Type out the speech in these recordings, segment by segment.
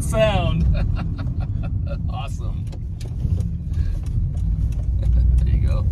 that sound. Awesome. There you go.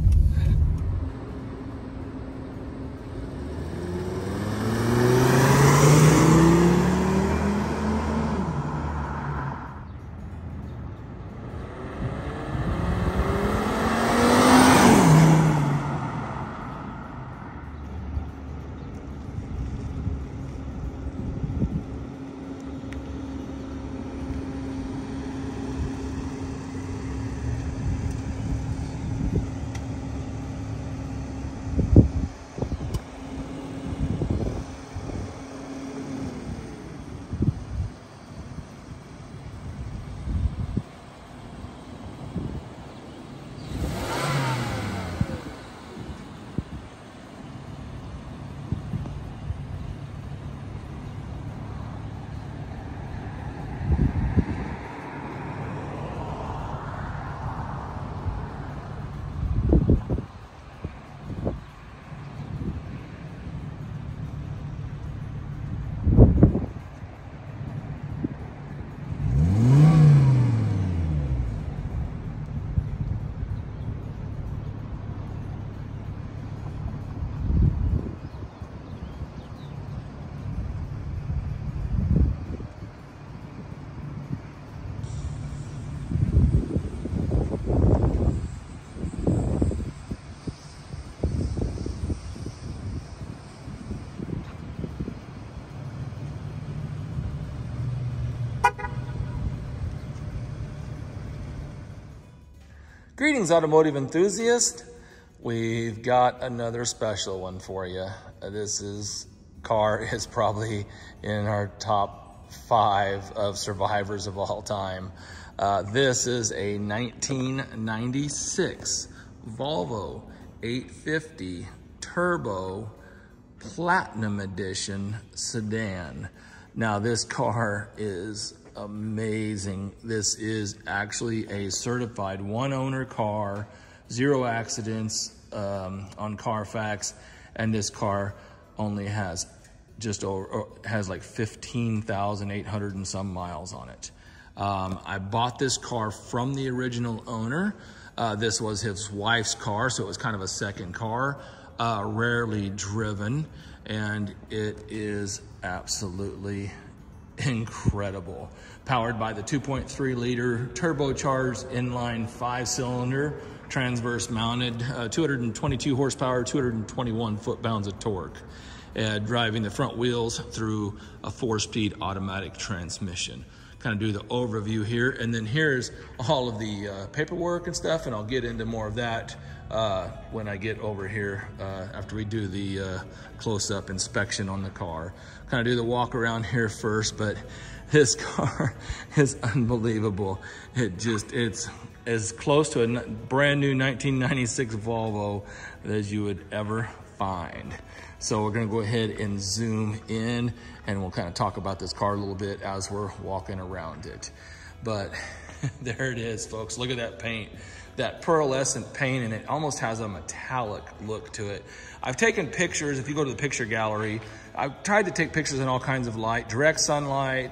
Greetings, automotive enthusiast. We've got another special one for you. This car is probably in our top 5 of survivors of all time. This is a 1996 Volvo 850 Turbo Platinum Edition sedan. Now this car is amazing. This is actually a certified one-owner car, 0 accidents on Carfax, and this car only has like 15,800 and some miles on it. I bought this car from the original owner. This was his wife's car, so it was kind of a second car, rarely driven, and it is absolutely incredible. Powered by the 2.3 liter turbocharged inline 5-cylinder transverse mounted 222 horsepower, 221 foot-pounds of torque, driving the front wheels through a 4-speed automatic transmission. Kind of do the overview here, and then here's all of the paperwork and stuff, and I'll get into more of that when I get over here after we do the close-up inspection on the car. Kind of do the walk around here first, but this car is unbelievable. It's as close to a brand new 1996 Volvo as you would ever find. So we're gonna go ahead and zoom in, and we'll kind of talk about this car a little bit as we're walking around it. But there it is, folks. Look at that paint. That pearlescent paint, and it almost has a metallic look to it. I've taken pictures. If you go to the picture gallery, I've tried to take pictures in all kinds of light, direct sunlight.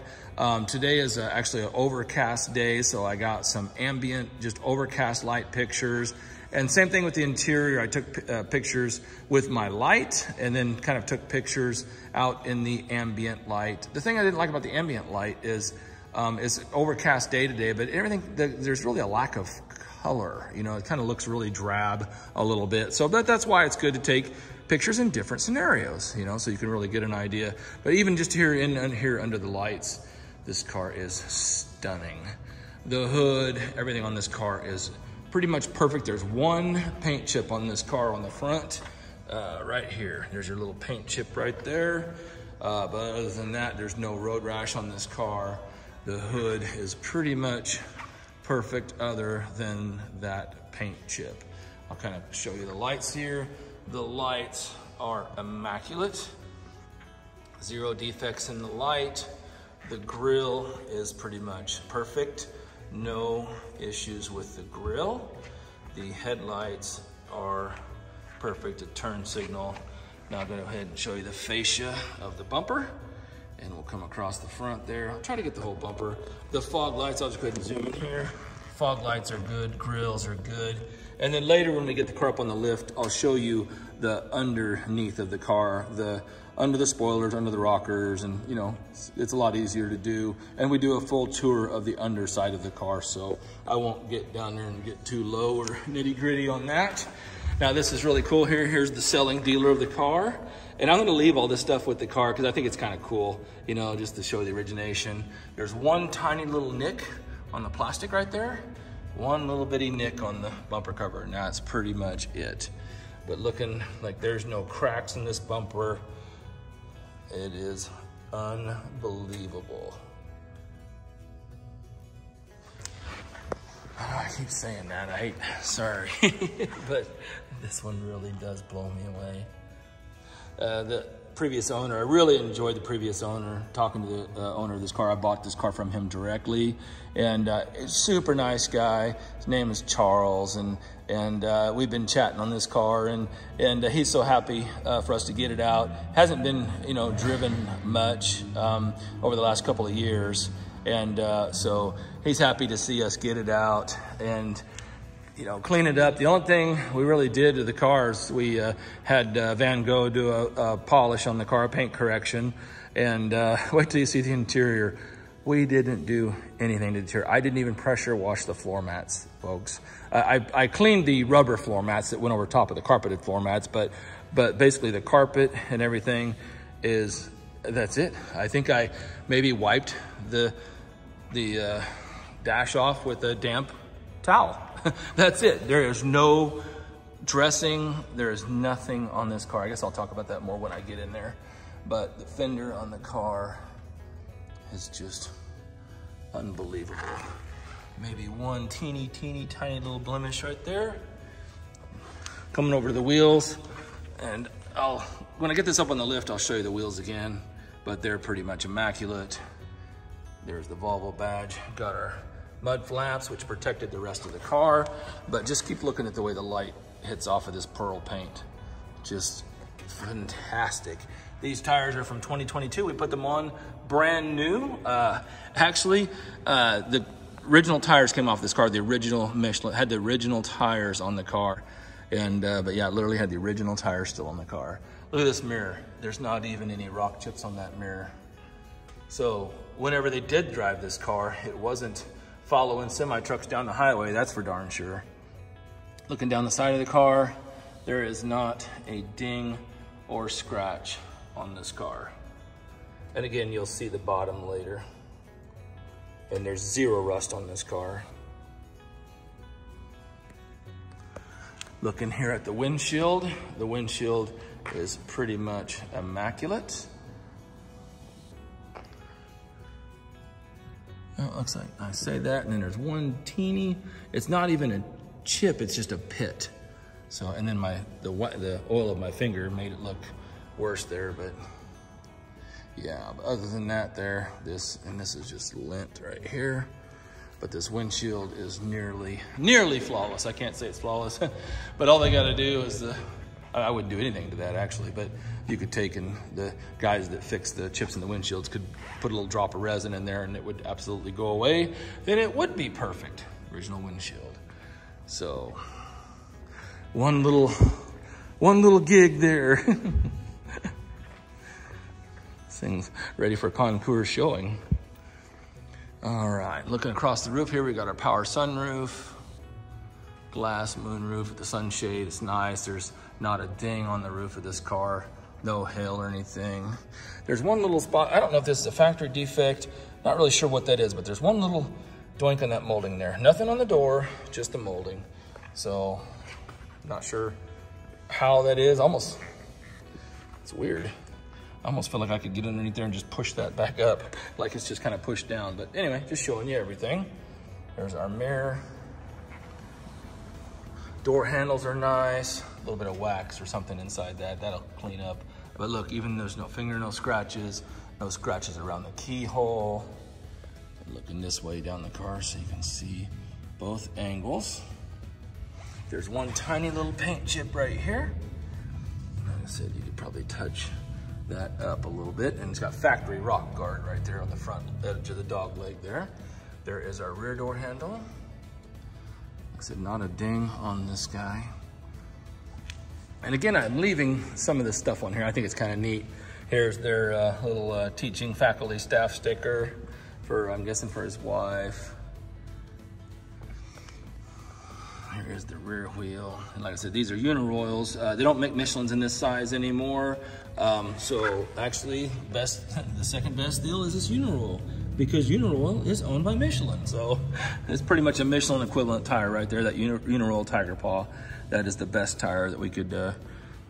Today is actually an overcast day, so I got some ambient, just overcast light pictures. And same thing with the interior. I took pictures with my light, and then kind of took pictures out in the ambient light. The thing I didn't like about the ambient light is it's overcast day to day, but there's really a lack of color. You know, it kind of looks really drab a little bit. So that's why it's good to take pictures in different scenarios, you know, so you can really get an idea. But even just here here under the lights, this car is stunning. The hood, everything on this car is pretty much perfect. There's one paint chip on this car on the front, right here. There's your little paint chip right there. But other than that, there's no road rash on this car. The hood is pretty much perfect other than that paint chip. I'll kind of show you the lights here. The lights are immaculate. 0 defects in the light. The grille is pretty much perfect. No issues with the grille. The headlights are perfect, a turn signal. Now I'll go ahead and show you the fascia of the bumper. and we'll come across the front there. I'll try to get the whole bumper. The fog lights, I'll just go ahead and zoom in here. Fog lights are good, grills are good. And then later when we get the car up on the lift, I'll show you the underneath of the car, under the spoilers, under the rockers, and you know, it's a lot easier to do. And we do a full tour of the underside of the car, so I won't get down there and get too low or nitty gritty on that. Now this is really cool here. Here's the selling dealer of the car. And I'm gonna leave all this stuff with the car because I think it's kind of cool, you know, just to show the origination. There's one tiny little nick on the plastic right there. One little bitty nick on the bumper cover, and that's pretty much it. But looking like there's no cracks in this bumper. It is unbelievable. I keep saying that, sorry, but this one really does blow me away. The previous owner, I really enjoyed the previous owner, talking to the owner of this car. I bought this car from him directly, and super nice guy. His name is Charles, and we've been chatting on this car, and he's so happy for us to get it out. Hasn't been, you know, driven much over the last couple of years, and so he's happy to see us get it out and, you know, clean it up. The only thing we really did to the cars, we had Van Gogh do a polish on the car, paint correction, and wait till you see the interior. We didn't do anything to the interior. I didn't even pressure wash the floor mats, folks. I cleaned the rubber floor mats that went over top of the carpeted floor mats, but basically the carpet and everything that's it. I think I maybe wiped the dash off with a damp towel. That's it. There is no dressing. There is nothing on this car. I guess I'll talk about that more when I get in there. But the fender on the car is just unbelievable. Maybe one teeny tiny little blemish right there. Coming over to the wheels, and when I get this up on the lift, I'll show you the wheels again, but they're pretty much immaculate. There's the Volvo badge. Got our mud flaps, which protected the rest of the car, but just keep looking at the way the light hits off of this pearl paint. Just fantastic. These tires are from 2022. We put them on brand new. Actually, the original tires came off this car. The original Michelin had the original tires on the car, and but yeah, literally had the original tires still on the car. Look at this mirror. There's not even any rock chips on that mirror. So whenever they did drive this car, it wasn't following semi-trucks down the highway, that's for darn sure. Looking down the side of the car, there is not a ding or scratch on this car. And again, you'll see the bottom later. And there's zero rust on this car. Looking here at the windshield is pretty much immaculate. Well, it looks like I say that, and then there's one teeny, it's not even a chip, it's just a pit. So, and then the oil of my finger made it look worse there, but yeah, but other than that there, this is just lint right here. But this windshield is nearly flawless. I can't say it's flawless, but all they gotta do is I wouldn't do anything to that actually, but you could take, and the guys that fix the chips in the windshields could put a little drop of resin in there and it would absolutely go away. Then it would be perfect, original windshield. So one little gig there. This thing's ready for concours showing. All right, looking across the roof here, we got our power sunroof, glass moonroof with the sunshade. It's nice. There's not a ding on the roof of this car, no hail or anything. There's one little spot, I don't know if this is a factory defect, not really sure what that is, but there's one little doink on that molding there. Nothing on the door, just the molding. So, not sure how that is. Almost, it's weird. I almost feel like I could get underneath there and just push that back up, like it's just kind of pushed down. But anyway, just showing you everything. There's our mirror. Door handles are nice. A little bit of wax or something inside that. That'll clean up. But look, even there's no fingernail scratches, no scratches around the keyhole. And looking this way down the car so you can see both angles. There's one tiny little paint chip right here. Like I said, you could probably touch that up a little bit, and it's got factory rock guard right there on the front edge of the dog leg there. There is our rear door handle. Like I said, not a ding on this guy. And again, I'm leaving some of this stuff on here. I think it's kind of neat. Here's their little teaching faculty staff sticker for, I'm guessing, for his wife. Here is the rear wheel. And like I said, these are Uniroyals. They don't make Michelins in this size anymore. So actually, the second best deal is this Uniroyal, because Uniroyal is owned by Michelin. So it's pretty much a Michelin equivalent tire right there, that Uniroyal Tiger Paw. That is the best tire that we could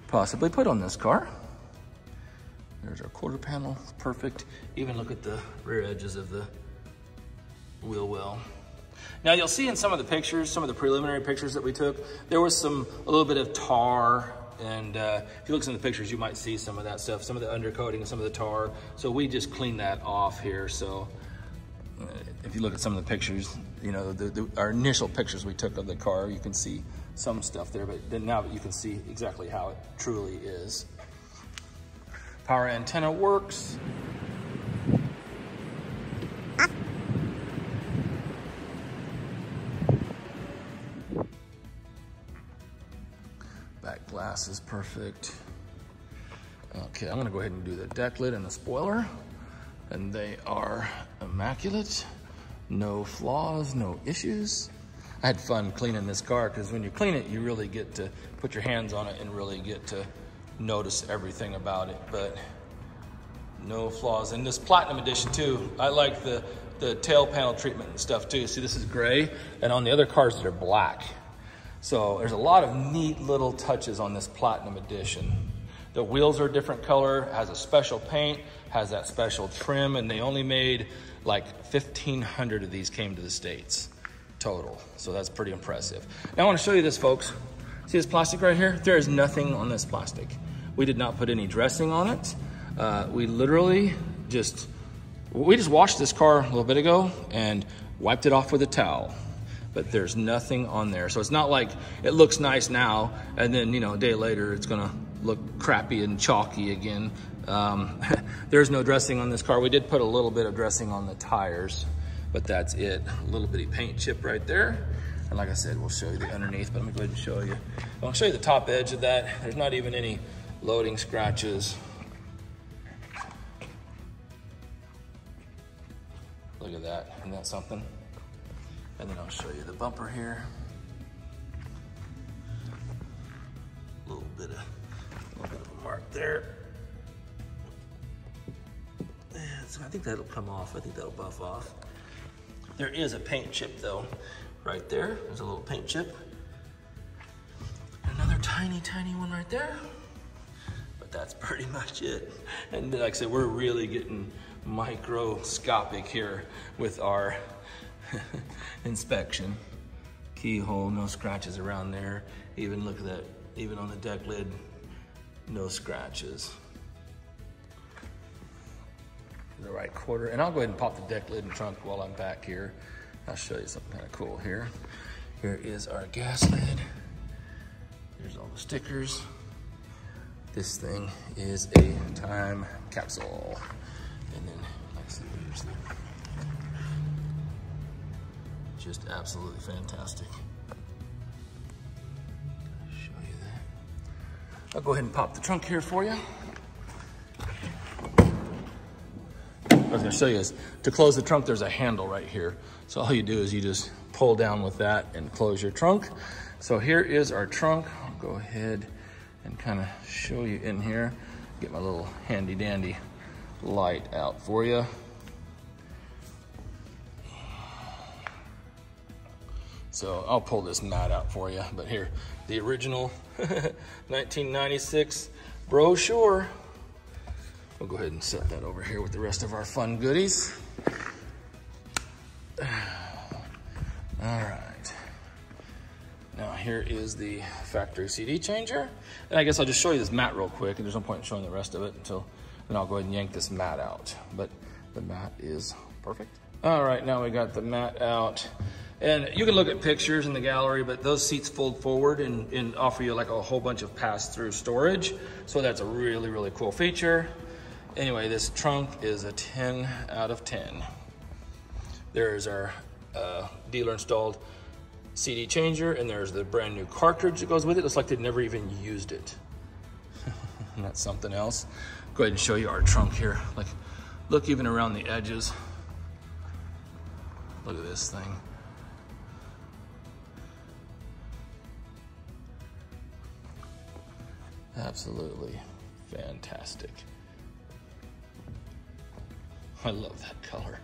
possibly put on this car. There's our quarter panel, perfect. Even look at the rear edges of the wheel well. Now you'll see in some of the pictures, some of the preliminary pictures that we took, there was a little bit of tar, and if you look at some of the pictures, you might see some of that stuff, some of the undercoating and some of the tar. So we just cleaned that off here. So if you look at some of the pictures, you know, our initial pictures we took of the car, you can see some stuff there, but then now you can see exactly how it truly is. Power antenna works. Back glass is perfect. Okay, I'm gonna go ahead and do the deck lid and the spoiler, and they are immaculate. No flaws, no issues. I had fun cleaning this car, because when you clean it, you really get to put your hands on it and really get to notice everything about it, but no flaws. And this Platinum Edition too, I like the tail panel treatment and stuff too. See, this is gray, and on the other cars, they're black. So there's a lot of neat little touches on this Platinum Edition. The wheels are a different color, has a special paint, has that special trim, and they only made like 1,500 of these came to the States total. So that's pretty impressive. Now I want to show you this, folks. See this plastic right here? There is nothing on this plastic. We did not put any dressing on it. We literally just washed this car a little bit ago and wiped it off with a towel. But there's nothing on there. So it's not like it looks nice now, and then, you know, a day later it's gonna look crappy and chalky again. There's no dressing on this car. We did put a little bit of dressing on the tires, but that's it. A little bitty paint chip right there. And like I said, we'll show you the underneath, but let me go ahead and show you. I'll show you the top edge of that. There's not even any loading scratches. Look at that, isn't that something? And then I'll show you the bumper here. A little bit of a mark there. So I think that'll come off. I think that'll buff off. There is a paint chip though, right there. There's a little paint chip. Another tiny, tiny one right there. But that's pretty much it. And like I said, we're really getting microscopic here with our inspection. Keyhole, no scratches around there. Even look at that, even on the deck lid, no scratches. The right quarter, and I'll go ahead and pop the deck lid and trunk while I'm back here. I'll show you something kind of cool here. Here is our gas lid. Here's all the stickers. This thing is a time capsule. And then, like I said, here's the, just absolutely fantastic. Show you that. I'll go ahead and pop the trunk here for you. What I was gonna show you is, to close the trunk, there's a handle right here. So all you do is you just pull down with that and close your trunk. So here is our trunk. I'll go ahead and kind of show you in here. Get my little handy dandy light out for you. So I'll pull this mat out for you, but here, the original 1996 brochure. We'll go ahead and set that over here with the rest of our fun goodies. All right. Now here is the factory CD changer. And I guess I'll just show you this mat real quick, and there's no point in showing the rest of it until, then I'll go ahead and yank this mat out. But the mat is perfect. All right, now we got the mat out. And you can look at pictures in the gallery, but those seats fold forward and offer you like a whole bunch of pass-through storage. So that's a really, really cool feature. Anyway, this trunk is a 10 out of 10. There's our dealer installed CD changer, and there's the brand new cartridge that goes with it. Looks like they've never even used it. And that's something else. Go ahead and show you our trunk here. Like, look even around the edges. Look at this thing. Absolutely fantastic. I love that color.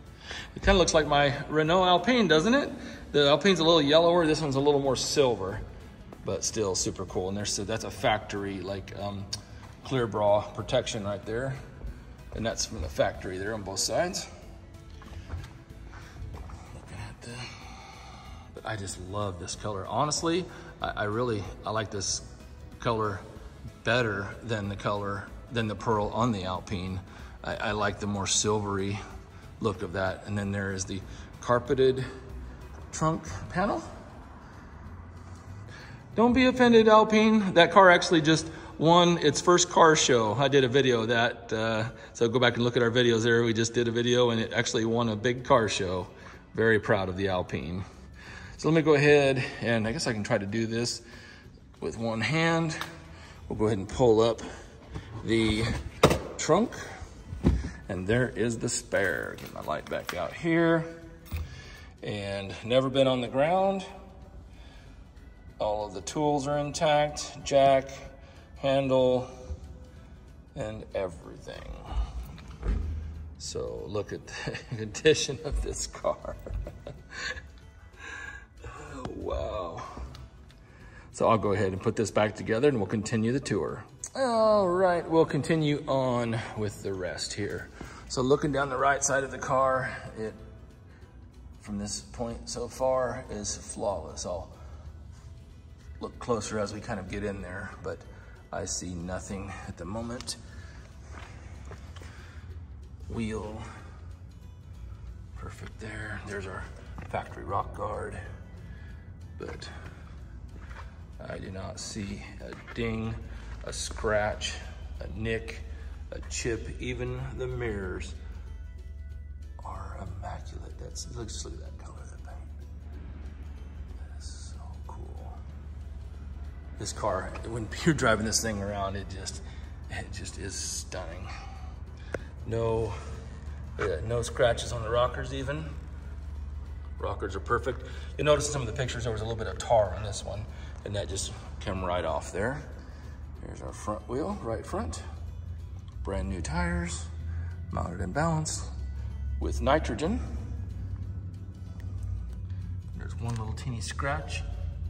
It kind of looks like my Renault Alpine, doesn't it? The Alpine's a little yellower, this one's a little more silver, but still super cool. And that's a factory, like clear bra protection right there. And that's from the factory there on both sides. Looking at that. But I just love this color. Honestly, I like this color better than the pearl on the Alpine. I like the more silvery look of that. And then there is the carpeted trunk panel. Don't be offended, Alpine. That car actually just won its first car show. I did a video of that, so go back and look at our videos there. We just did a video and it actually won a big car show. Very proud of the Alpine. So let me go ahead, and I guess I can try to do this with one hand. We'll go ahead and pull up the trunk, and there is the spare. Get my light back out here. And never been on the ground. All of the tools are intact, jack, handle, and everything. So look at the condition of this car. Oh, wow. So I'll go ahead and put this back together and we'll continue the tour. All right, we'll continue on with the rest here. So looking down the right side of the car, it, from this point so far, is flawless. I'll look closer as we kind of get in there, but I see nothing at the moment. Wheel, perfect there. There's our factory rock guard, but I do not see a ding, a scratch, a nick, a chip. Even the mirrors are immaculate. Just look at that color of that paint. That is so cool. This car, when you're driving this thing around, it just is stunning. No scratches on the rockers even. Rockers are perfect. You'll notice in some of the pictures there was a little bit of tar on this one, and that just came right off there. Here's our front wheel, right front. Brand new tires, mounted and balanced with nitrogen. There's one little teeny scratch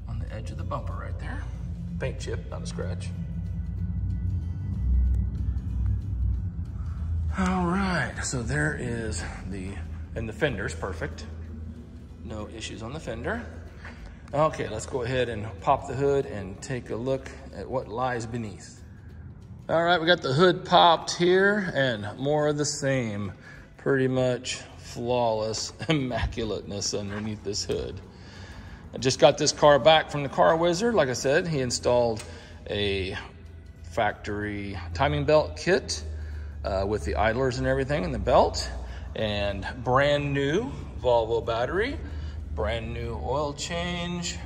on the edge of the bumper right there. Paint chip, not a scratch. All right, so there is and the fender's perfect. No issues on the fender. Okay, let's go ahead and pop the hood and take a look at what lies beneath. All right, we got the hood popped here, and more of the same. Pretty much flawless immaculateness underneath this hood. I just got this car back from the car wizard. Like I said, he installed a factory timing belt kit with the idlers and everything in the belt, and brand new Volvo battery, brand new oil change.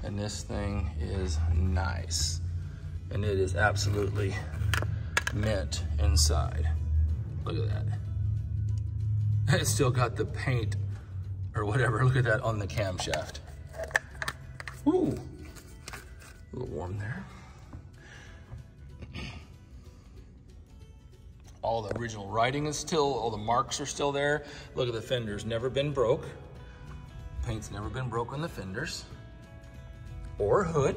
And this thing is nice. And it is absolutely mint inside. Look at that. It's still got the paint or whatever. Look at that on the camshaft. Ooh, a little warm there. All the original writing is still, all the marks are still there. Look at the fenders, never been broke. Paint's never been broke on the fenders or hood.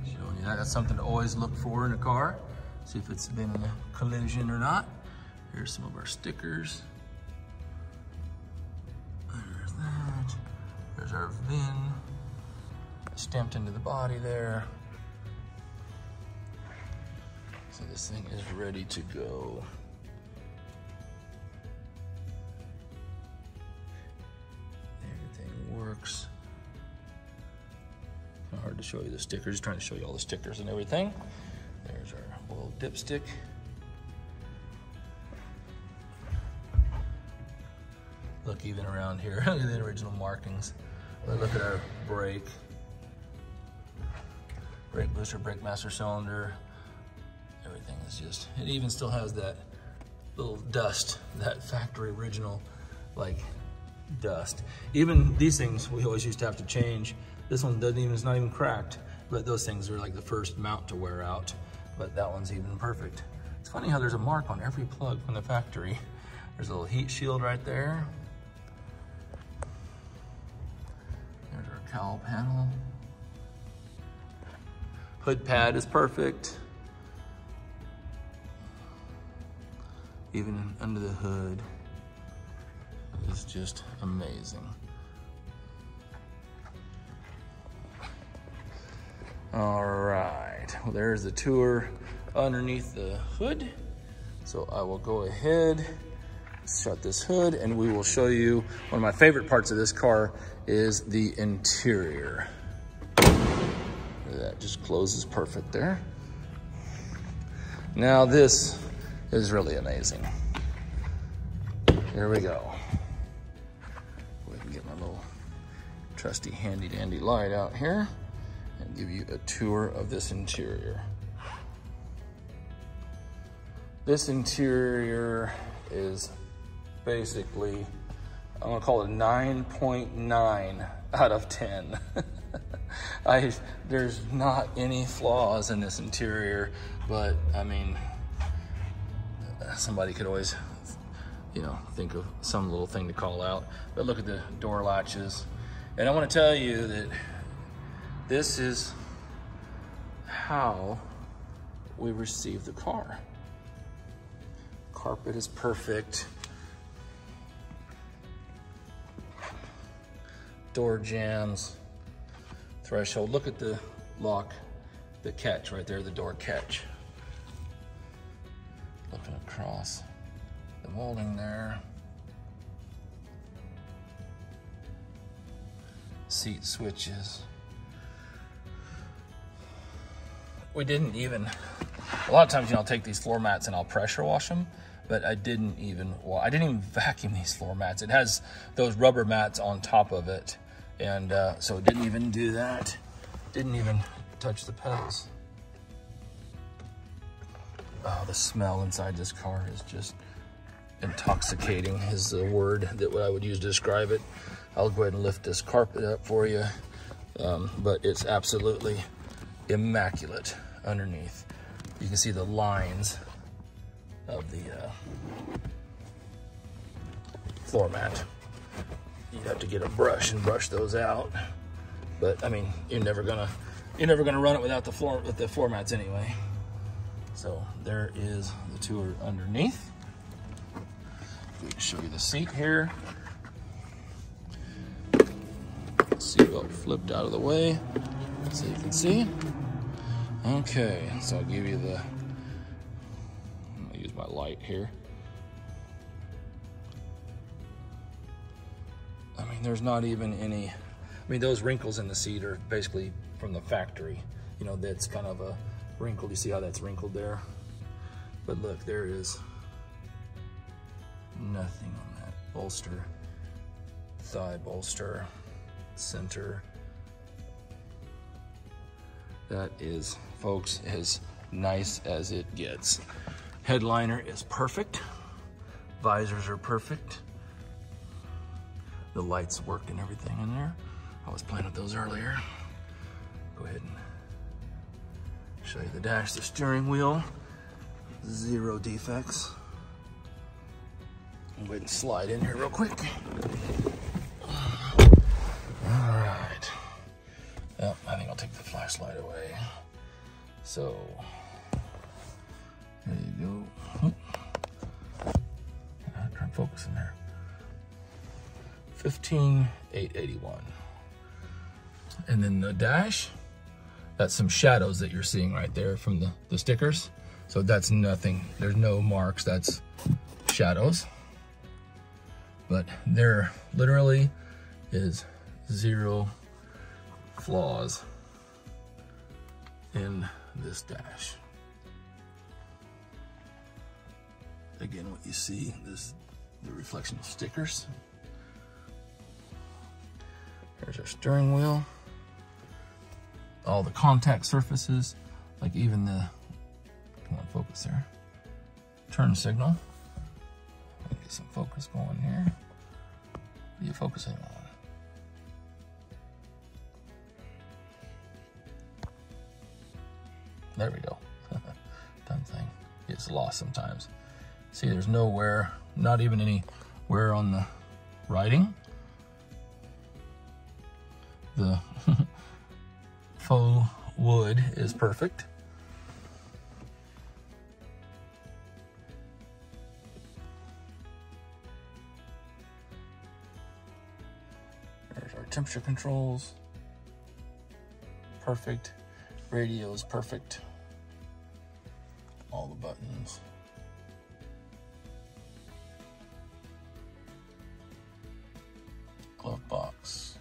Showing you that. That's something to always look for in a car. See if it's been in a collision or not. Here's some of our stickers. There's that. There's our VIN stamped into the body there. So this thing is ready to go. Everything works. Hard to to show you the stickers, trying to show you all the stickers and everything. There's our oil dipstick. Look, even around here, look at the original markings. Look at our brake booster, brake master cylinder. Everything is just, it even still has that little dust, that factory original, like, dust. Even these things we always used to have to change. This one doesn't even, it's not even cracked, but those things are like the first mount to wear out, but that one's even perfect. It's funny how there's a mark on every plug from the factory. There's a little heat shield right there. There's our cowl panel. Hood pad is perfect. Even under the hood, it's just amazing. All right, well, there's the tour underneath the hood. So I will go ahead, shut this hood, and we will show you one of my favorite parts of this car is the interior. That just closes perfect there. Now this is really amazing. Here we go. We can get my little trusty handy dandy light out here and give you a tour of this interior. This interior is basically, I'm gonna call it 9.9 out of 10. There's not any flaws in this interior, but I mean, somebody could always, you know, think of some little thing to call out. But look at the door latches. And I want to tell you that this is how we received the car. Carpet is perfect. Door jambs. Threshold. Look at the lock, the catch right there, the door catch. Looking across the molding there. Seat switches. We didn't even, a lot of times, you know, I'll take these floor mats and I'll pressure wash them, but I didn't even vacuum these floor mats. It has those rubber mats on top of it. And so it didn't even do that. Didn't even touch the pedals. Oh, the smell inside this car is just intoxicating is the word that what I would use to describe it. I'll go ahead and lift this carpet up for you. But it's absolutely immaculate underneath. You can see the lines of the floor mat. You'd have to get a brush and brush those out. But I mean, you're never gonna run it without the floor mats anyway. So there is the tour underneath. We can show you the seat here. Seatbelt flipped out of the way so you can see. Okay, so I'll give you the, I'm gonna use my light here. I mean, there's not even any, I mean, those wrinkles in the seat are basically from the factory. You know, that's kind of a wrinkle. You see how that's wrinkled there? But look, there is nothing on that bolster, thigh bolster, center. That is, folks, as nice as it gets. Headliner is perfect. Visors are perfect. The lights worked and everything in there. I was playing with those earlier. Go ahead and show you the dash, the steering wheel. 0 defects. I'll go ahead and slide in here real quick. All right. Oh, I think I'll take the flashlight away. So, there you go. Try and focus in there. 15,881. And then the dash, that's some shadows that you're seeing right there from the stickers. So that's nothing, there's no marks, that's shadows. But there literally is 0 flaws in this dash. Again, what you see is the reflection of stickers. There's our steering wheel. All the contact surfaces, like even the, come on, focus there. Turn signal. Get some focus going here. What are you focusing on? There we go. Done thing. Gets lost sometimes. See, there's no wear, not even any wear on the writing. The faux wood is perfect. There's our temperature controls. Perfect. Radio is perfect. All the buttons. Glove box.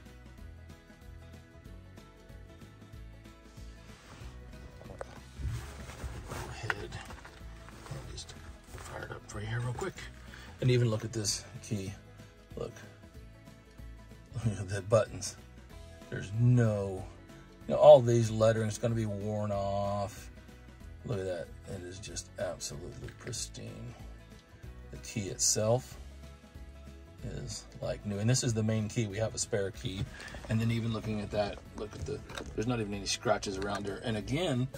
Head. I'll just fire it up for you here real quick. And even look at this key. Look. Look at the buttons. There's no, you know, all these lettering is going to be worn off. Look at that. It is just absolutely pristine. The key itself is like new. And this is the main key. We have a spare key. And then even looking at that, look at the, there's not even any scratches around there. And again,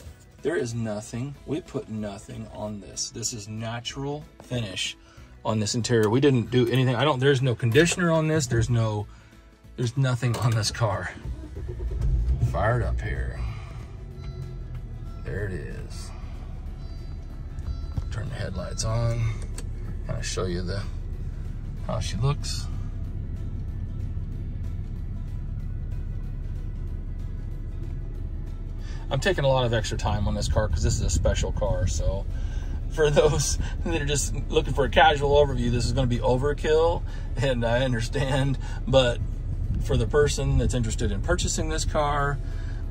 there is nothing. We put nothing on this. This is natural finish on this interior. We didn't do anything. There's no conditioner on this. There's nothing on this car. Fired up here. There it is. Turn the headlights on. Kind of show you how she looks. I'm taking a lot of extra time on this car because this is a special car. So for those that are just looking for a casual overview, this is going to be overkill, and I understand. But for the person that's interested in purchasing this car,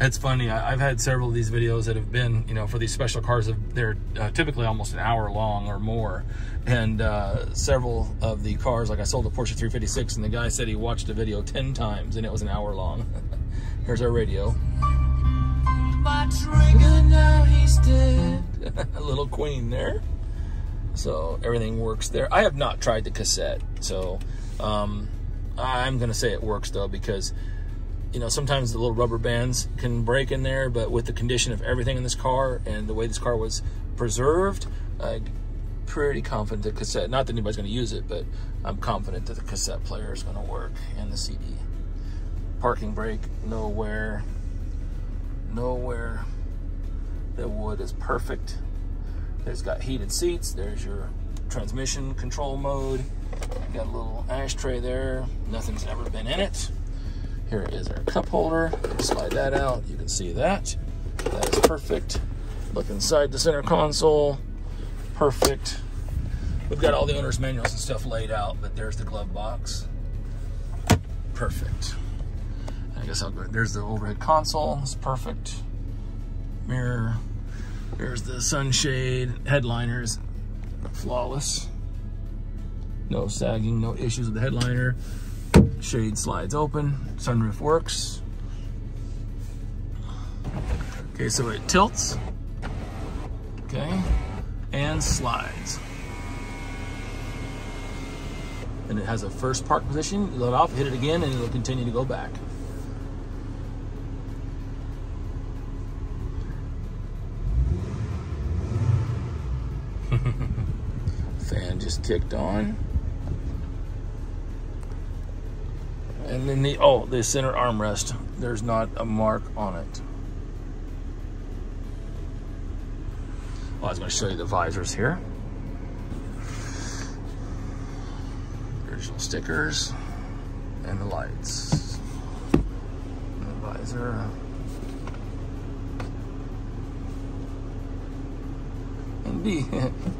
it's funny. I've had several of these videos that have been, you know, for these special cars. They're typically almost an hour long or more. And several of the cars, like I sold a Porsche 356, and the guy said he watched the video 10 times, and it was an hour long. Here's our radio. My trigger, now he's dead. A little Queen there. So everything works there. I have not tried the cassette, so I'm gonna say it works though, because you know, sometimes the little rubber bands can break in there, but with the condition of everything in this car and the way this car was preserved, I'm pretty confident the cassette, not that anybody's going to use it, but I'm confident that the cassette player is going to work, and the CD. Parking brake, nowhere. The wood is perfect. It's got heated seats. There's your transmission control mode. Got a little ashtray there. Nothing's ever been in it. Here is our cup holder. Slide that out. You can see that. That is perfect. Look inside the center console. Perfect. We've got all the owner's manuals and stuff laid out, but there's the glove box. Perfect. I guess I'll go. There's the overhead console. It's perfect. Mirror. There's the sunshade. Headliners. Flawless. No sagging, no issues with the headliner. Shade slides open, sunroof works. Okay, so it tilts, okay, and slides. And it has a first park position. You let it off, hit it again, and it'll continue to go back. Fan just kicked on. And then the center armrest, there's not a mark on it. Well, I was going to show you the visors here. There's your stickers and the lights. And the visor.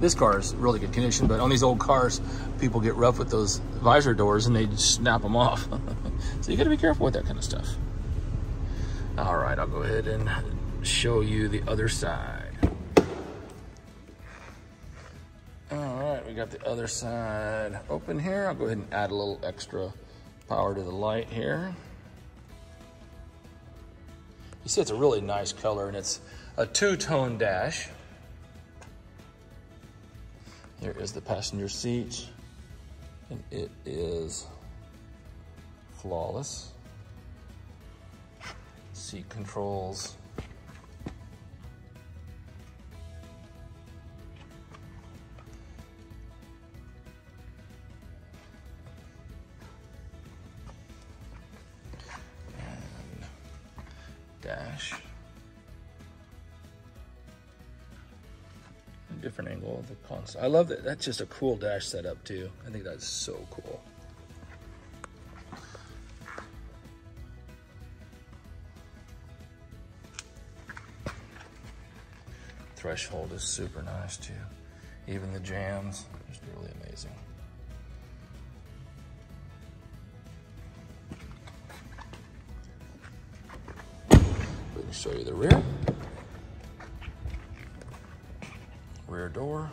This car is really good condition, but on these old cars, people get rough with those visor doors and they just snap them off. So you got to be careful with that kind of stuff. All right, I'll go ahead and show you the other side. All right, we got the other side open here. I'll go ahead and add a little extra power to the light here. You see it's a really nice color, and it's a two-tone dash. Here is the passenger seat, and it is flawless. Seat controls. And dash. A different angle of the console. I love that. That's just a cool dash setup too. I think that's so cool. Threshold is super nice too. Even the jams, just really amazing. Let me show you the rear. Rear door.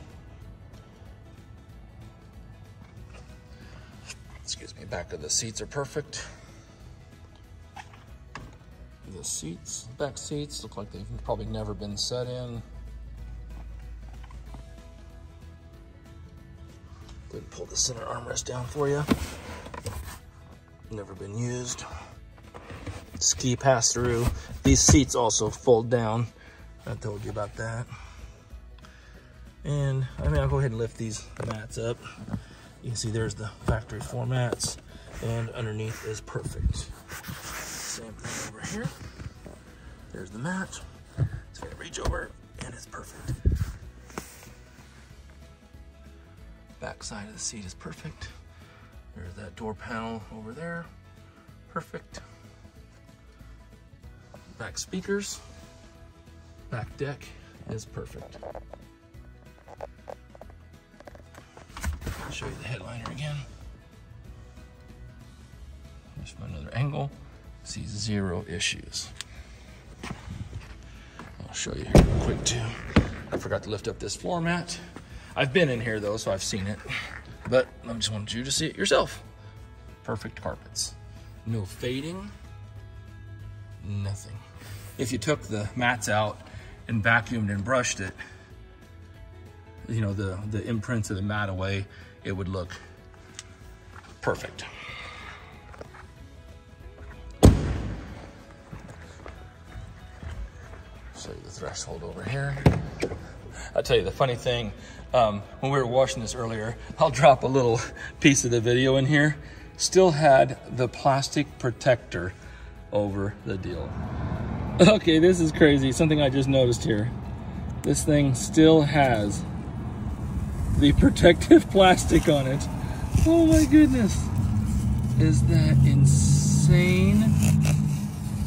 Excuse me, back of the seats are perfect. The seats, back seats, look like they've probably never been set in. Go ahead and pull the center armrest down for you. Never been used. Ski pass through. These seats also fold down. I told you about that. And I mean, I'll go ahead and lift these mats up. You can see there's the factory floor mats, and underneath is perfect. Same thing over here. There's the mat. It's gonna reach over, and it's perfect. Back side of the seat is perfect. There's that door panel over there. Perfect. Back speakers. Back deck is perfect. I'll show you the headliner again. Just from another angle. See zero issues. I'll show you here real quick too. I forgot to lift up this floor mat. I've been in here though, so I've seen it, but I just wanted you to see it yourself. Perfect carpets. No fading, nothing. If you took the mats out and vacuumed and brushed it, you know, the imprints of the mat away, it would look perfect. Show you the threshold over here. I'll tell you the funny thing, when we were washing this earlier, I'll drop a little piece of the video in here. Still had the plastic protector over the deal. Okay, this is crazy. Something I just noticed here. This thing still has the protective plastic on it. Oh my goodness. Is that insane?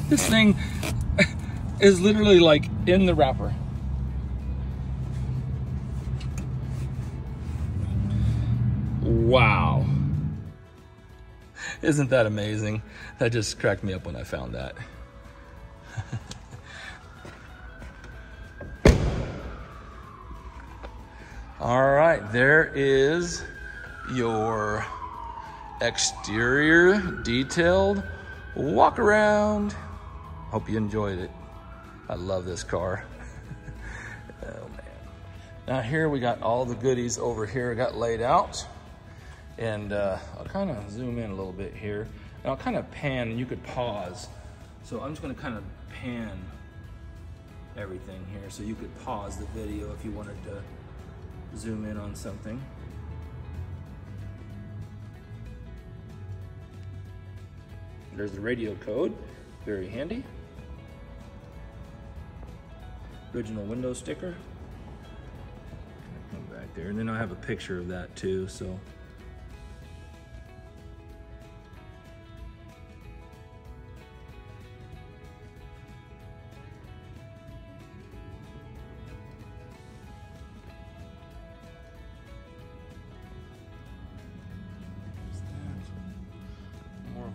This thing is literally like in the wrapper. Wow. Isn't that amazing? That just cracked me up when I found that. All right, there is your exterior detailed walk around. Hope you enjoyed it. I love this car. Oh man. Now here we got all the goodies over here got laid out. And I'll kind of zoom in a little bit here. And I'll kind of pan, and you could pause. So I'm just gonna kind of pan everything here. So you could pause the video if you wanted to zoom in on something. There's the radio code, very handy. Original window sticker. Come back there, and then I have a picture of that too, so.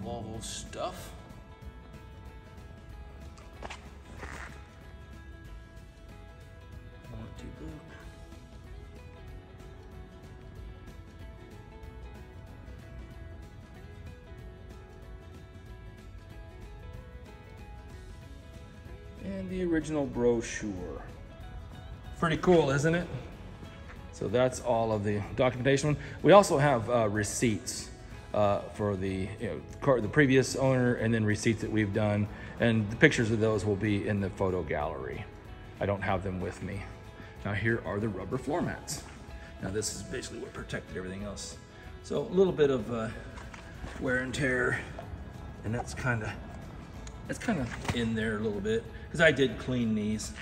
Volvo stuff. in the original brochure. Pretty cool, isn't it? So that's all of the documentation. We also have receipts for the the previous owner, and then receipts that we've done, and the pictures of those will be in the photo gallery. I don't have them with me. Now here are the rubber floor mats. Now this is basically what protected everything else. So a little bit of wear and tear, and that's kind of in there a little bit because I did clean these,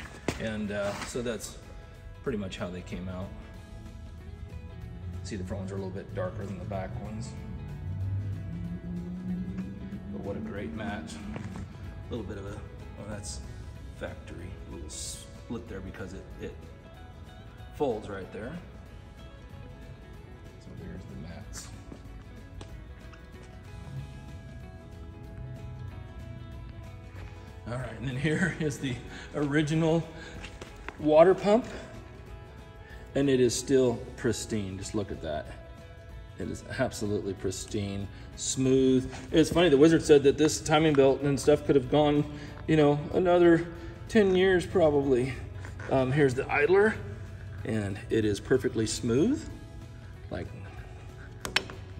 and so that's pretty much how they came out. See, the front ones are a little bit darker than the back ones. But what a great match. A little bit of a, well, that's factory. A little split there because it folds right there. So there's the mats. All right, and then here is the original water pump. And it is still pristine. Just look at that. It is absolutely pristine, smooth. It's funny, the wizard said that this timing belt and stuff could have gone, you know, another 10 years probably. Here's the idler, and it is perfectly smooth. Like,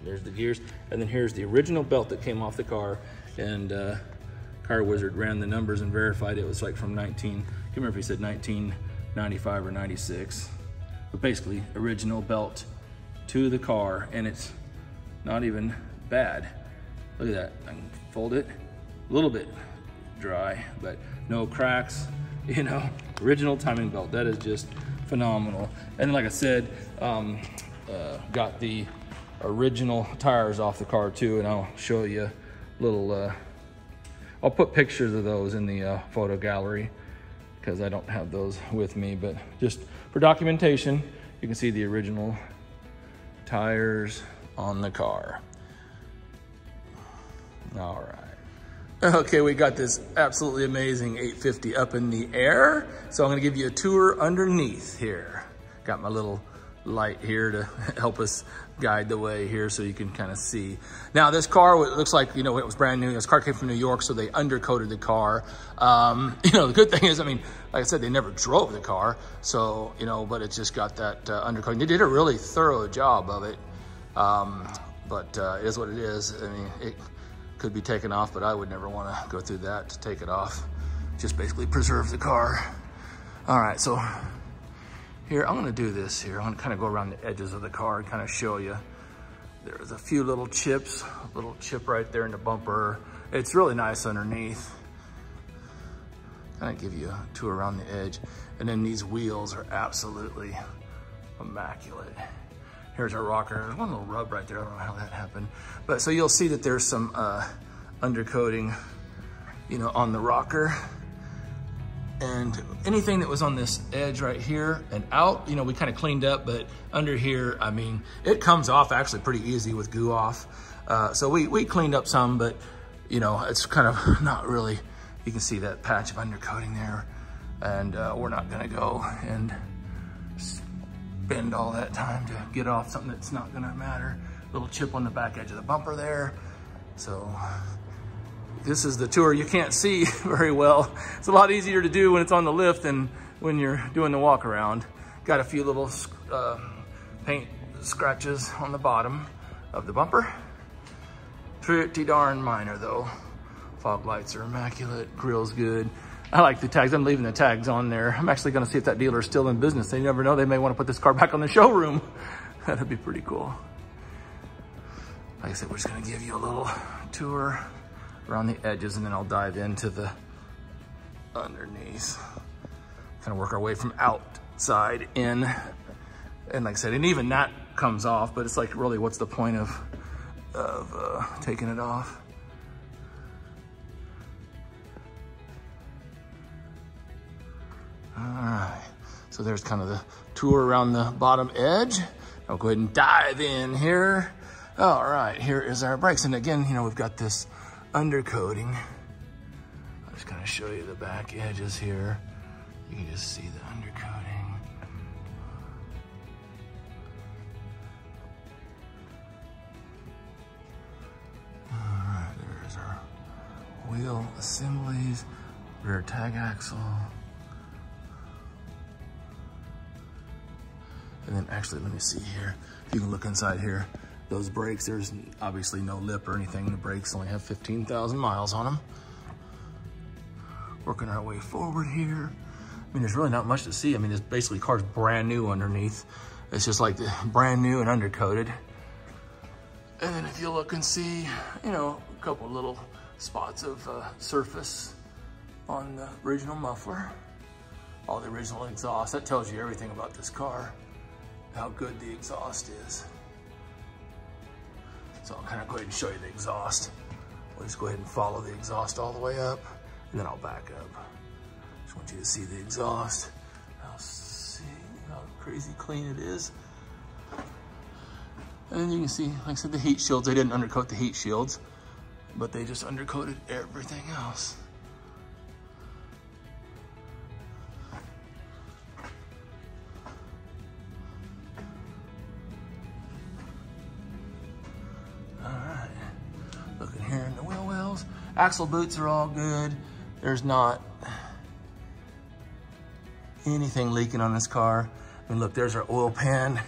there's the gears. And then here's the original belt that came off the car, and Car Wizard ran the numbers and verified it was like from I can't remember if he said 1995 or 96. But basically, original belt to the car, and it's not even bad. Look at that, I can fold it. A little bit dry, but no cracks, you know. Original timing belt, that is just phenomenal. And like I said, got the original tires off the car too, and I'll show you a little, I'll put pictures of those in the photo gallery, because I don't have those with me, but just for documentation, you can see the original tires on the car. All right. Okay, we got this absolutely amazing 850 up in the air. So I'm gonna give you a tour underneath here. Got my little light here to help us guide the way here so you can kind of see. Now this car, it looks like, you know, it was brand new. This car came from New York, so they undercoated the car. You know, the good thing is, I mean, like I said, they never drove the car. So, you know, but it's just got that undercoating. They did a really thorough job of it. But it is what it is. I mean, it could be taken off, but I would never want to go through that to take it off. Just basically preserve the car. All right, so here, I'm gonna do this here. I'm gonna kind of go around the edges of the car and kind of show you. There's a few little chips, a little chip right there in the bumper. It's really nice underneath. Kind of give you a tour around the edge. And then these wheels are absolutely immaculate. Here's our rocker. There's one little rub right there. I don't know how that happened. But so you'll see that there's some undercoating, you know, on the rocker. And anything that was on this edge right here and out, you know, we kind of cleaned up, but under here, I mean, it comes off actually pretty easy with goo off. So we cleaned up some, but you know, it's kind of not really, you can see that patch of undercoating there. And we're not gonna go and spend all that time to get off something that's not gonna matter. Little chip on the back edge of the bumper there. So this is the tour. You can't see very well. It's a lot easier to do when it's on the lift than when you're doing the walk around. Got a few little paint scratches on the bottom of the bumper. Pretty darn minor though. Fog lights are immaculate, grill's good. I like the tags. I'm leaving the tags on there. I'm actually gonna see if that dealer is still in business. They never know, they may wanna put this car back on the showroom. That'd be pretty cool. Like I said, we're just gonna give you a little tour around the edges, and then I'll dive into the underneath. Kind of work our way from outside in. And like I said, and even that comes off, but it's like, really, what's the point of taking it off? All right, so there's kind of the tour around the bottom edge. I'll go ahead and dive in here. All right, here is our brakes. And again, you know, we've got this undercoating. I'll just kind of show you the back edges here. You can just see the undercoating. All right, there's our wheel assemblies. rear tag axle. And then actually, let me see here. If you can look inside here, those brakes, there's obviously no lip or anything. The brakes only have 15,000 miles on them. Working our way forward here. I mean, there's really not much to see. I mean, it's basically car's brand new underneath. It's just like the brand new and undercoated. And then if you look and see, you know, a couple little spots of surface on the original muffler. All the original exhaust. That tells you everything about this car, how good the exhaust is. So I'll kind of go ahead and show you the exhaust. We'll just go ahead and follow the exhaust all the way up, and then I'll back up. Just want you to see the exhaust. I'll see how crazy clean it is. And then you can see, like I said, the heat shields. They didn't undercoat the heat shields, but they just undercoated everything else. Looking here in the wheel wells. Axle boots are all good. There's not anything leaking on this car. I mean, look, there's our oil pan.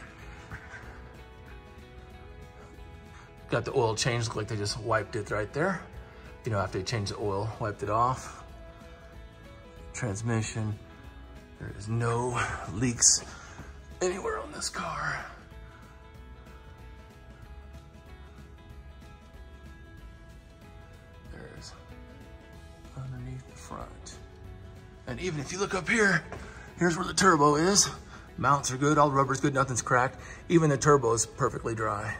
Got the oil changed, look like they just wiped it right there. You know, after they changed the oil, wiped it off. Transmission, there is no leaks anywhere on this car. Underneath the front. And even if you look up here, here's where the turbo is. Mounts are good, all the rubber's good, nothing's cracked. Even the turbo is perfectly dry.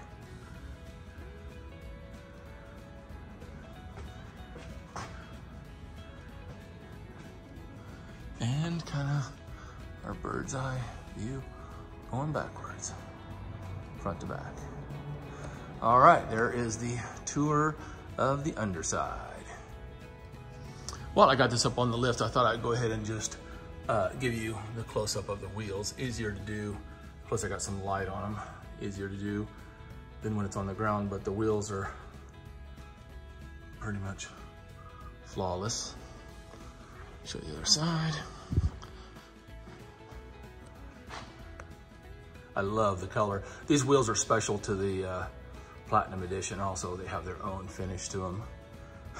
And kind of our bird's eye view going backwards, front to back. All right, there is the tour of the underside. While I got this up on the lift, I thought I'd go ahead and just give you the close-up of the wheels. Easier to do, plus I got some light on them. Easier to do than when it's on the ground, but the wheels are pretty much flawless. Show you the other side. I love the color. These wheels are special to the Platinum Edition. Also, they have their own finish to them.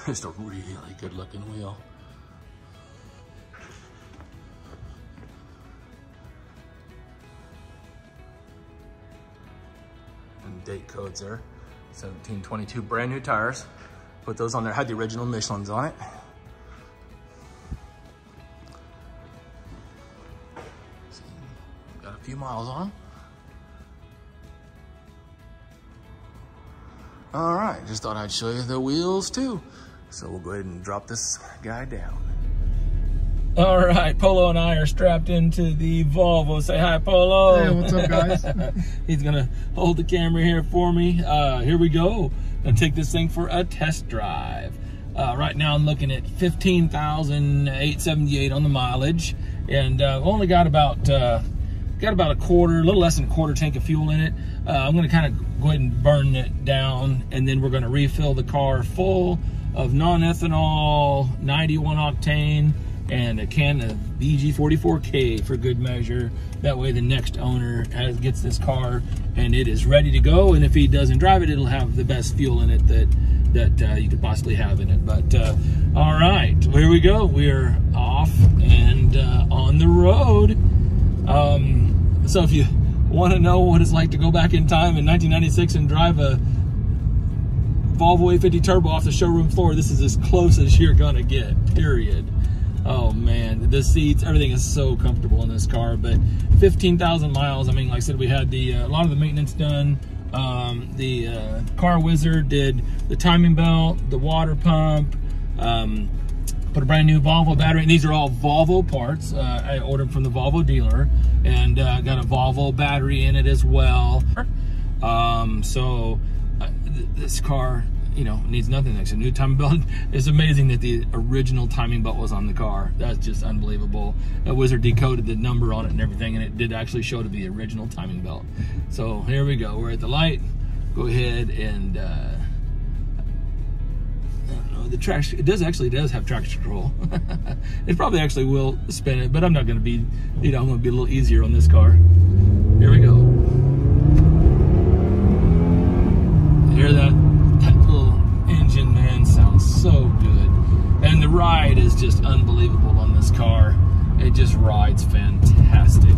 Just a really good looking wheel. And date codes there. 1722, brand new tires. Put those on there, had the original Michelin's on it. See, got a few miles on them. All right, just thought I'd show you the wheels too. So we'll go ahead and drop this guy down. All right, Polo and I are strapped into the Volvo. Say hi, Polo. Hey, what's up, guys? He's gonna hold the camera here for me. Here we go. Gonna take this thing for a test drive. Right now I'm looking at 15,878 on the mileage, and only got about a little less than a quarter tank of fuel in it. I'm gonna kind of go ahead and burn it down, and then we're gonna refill the car full of non-ethanol 91 octane and a can of BG44K for good measure. That way the next owner gets this car and it is ready to go, and if he doesn't drive it, it'll have the best fuel in it that you could possibly have in it. But all right, here we go. We're off and on the road. So if you want to know what it's like to go back in time in 1996 and drive a Volvo 850 Turbo off the showroom floor, this is as close as you're gonna get, period. Oh man, the seats, everything is so comfortable in this car. But 15,000 miles, I mean, like I said, we had a lot of the maintenance done. The car wizard did the timing belt, the water pump, put a brand new Volvo battery, and these are all Volvo parts. I ordered from the Volvo dealer, and got a Volvo battery in it as well. This car, you know, needs nothing next to a new timing belt. It's amazing that the original timing belt was on the car. That's just unbelievable. That wizard decoded the number on it and everything, and it did actually show to be the original timing belt. So here we go. We're at the light. Go ahead and I don't know know, the traction, it actually does have traction control. It probably actually will spin it, but I'm not going to be, you know, I'm going to be a little easier on this car. Here we go. Hear that little engine, man, sounds so good. And the ride is just unbelievable on this car. It just rides fantastic.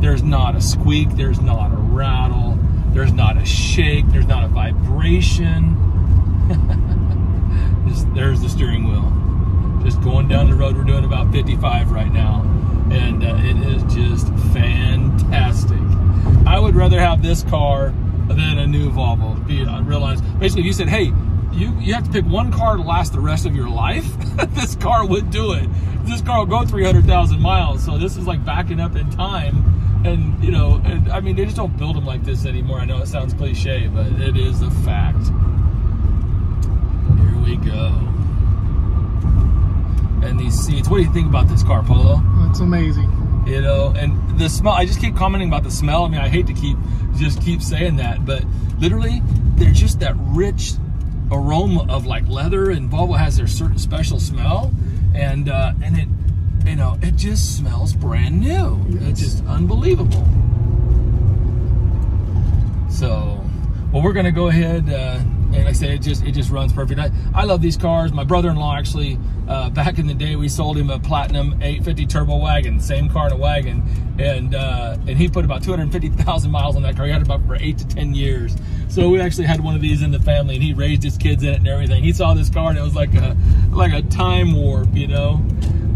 There's not a squeak, there's not a rattle, there's not a shake, there's not a vibration. There's the steering wheel. Just going down the road, we're doing about 55 right now. And it is just fantastic. I would rather have this car than a new Volvo. I realize, basically, if you said, hey, you have to pick one car to last the rest of your life, this car would do it. This car will go 300,000 miles. So this is like backing up in time. And, you know, and, I mean, they just don't build them like this anymore. I know it sounds cliche, but it is a fact. Here we go. And these seats, what do you think about this car, Polo? It's amazing. You know, and the smell, I just keep commenting about the smell. I mean, I hate to keep saying that, but literally, there's just that rich aroma of like leather, and Volvo has their certain special smell, and it, you know, it just smells brand new. Yes. It's just unbelievable. So, well, we're gonna go ahead, and like I say, it just runs perfect. I love these cars. My brother-in-law actually, back in the day, we sold him a Platinum 850 turbo wagon, same car in a wagon, and he put about 250,000 miles on that car. He had it about for 8 to 10 years. So we actually had one of these in the family, and he raised his kids in it and everything. He saw this car, and it was like a time warp, you know.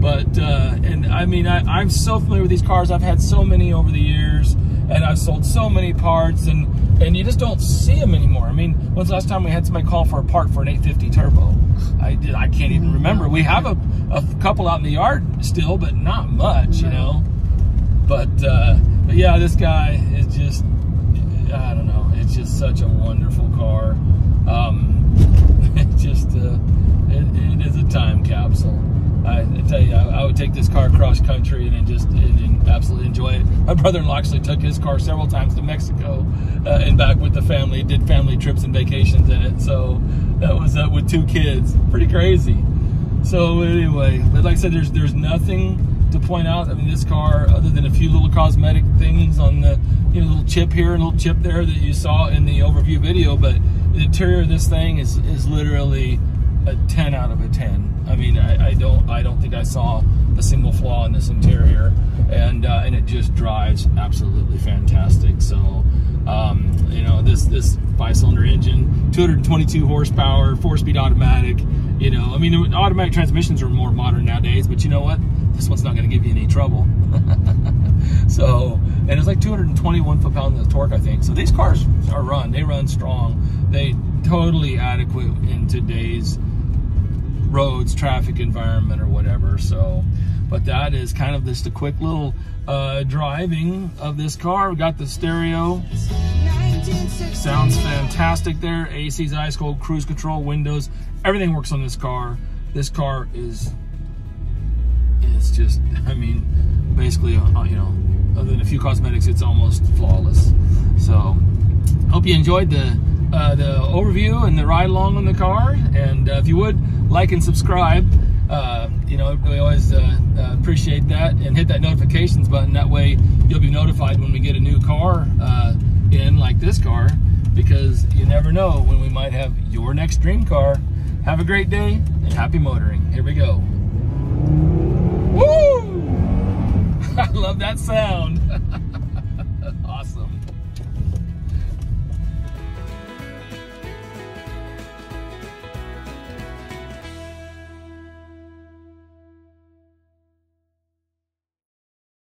But and I mean, I'm so familiar with these cars. I've had so many over the years, and I've sold so many parts, and you just don't see them anymore. I mean, when's the last time we had somebody call for a part for an 850 turbo? I can't even remember. We have a couple out in the yard still, but not much, you know. But yeah, this guy is just, I don't know, it's just such a wonderful car. It's just, it is a time capsule. I tell you, I would take this car across country and absolutely enjoy it. My brother-in-law actually took his car several times to Mexico and back with the family, did family trips and vacations in it. So that was with 2 kids, pretty crazy. So anyway, but like I said, there's nothing to point out. I mean, this car, other than a few little cosmetic things on the, you know, little chip here and little chip there that you saw in the overview video, but the interior of this thing is literally a 10 out of a 10. I mean, I don't think I saw a single flaw in this interior, and it just drives absolutely fantastic. So, you know, this 5-cylinder engine, 222 horsepower, 4-speed automatic. You know, I mean, automatic transmissions are more modern nowadays, but you know what? This one's not going to give you any trouble. So, and it's like 221 foot-pounds of torque, I think. So these cars they run strong. They totally adequate in today's roads, traffic environment, or whatever. So, but that is kind of just a quick little driving of this car. We got the stereo, sounds fantastic there. AC's ice cold, cruise control, windows, everything works on this car. This car is just, I mean, basically, you know, other than a few cosmetics, it's almost flawless. So, hope you enjoyed the overview and the ride along on the car. And if you would like and subscribe, you know, we always appreciate that, and hit that notifications button. That way you'll be notified when we get a new car in, like this car, because you never know when we might have your next dream car. Have a great day and happy motoring. Here we go. Woo! I love that sound.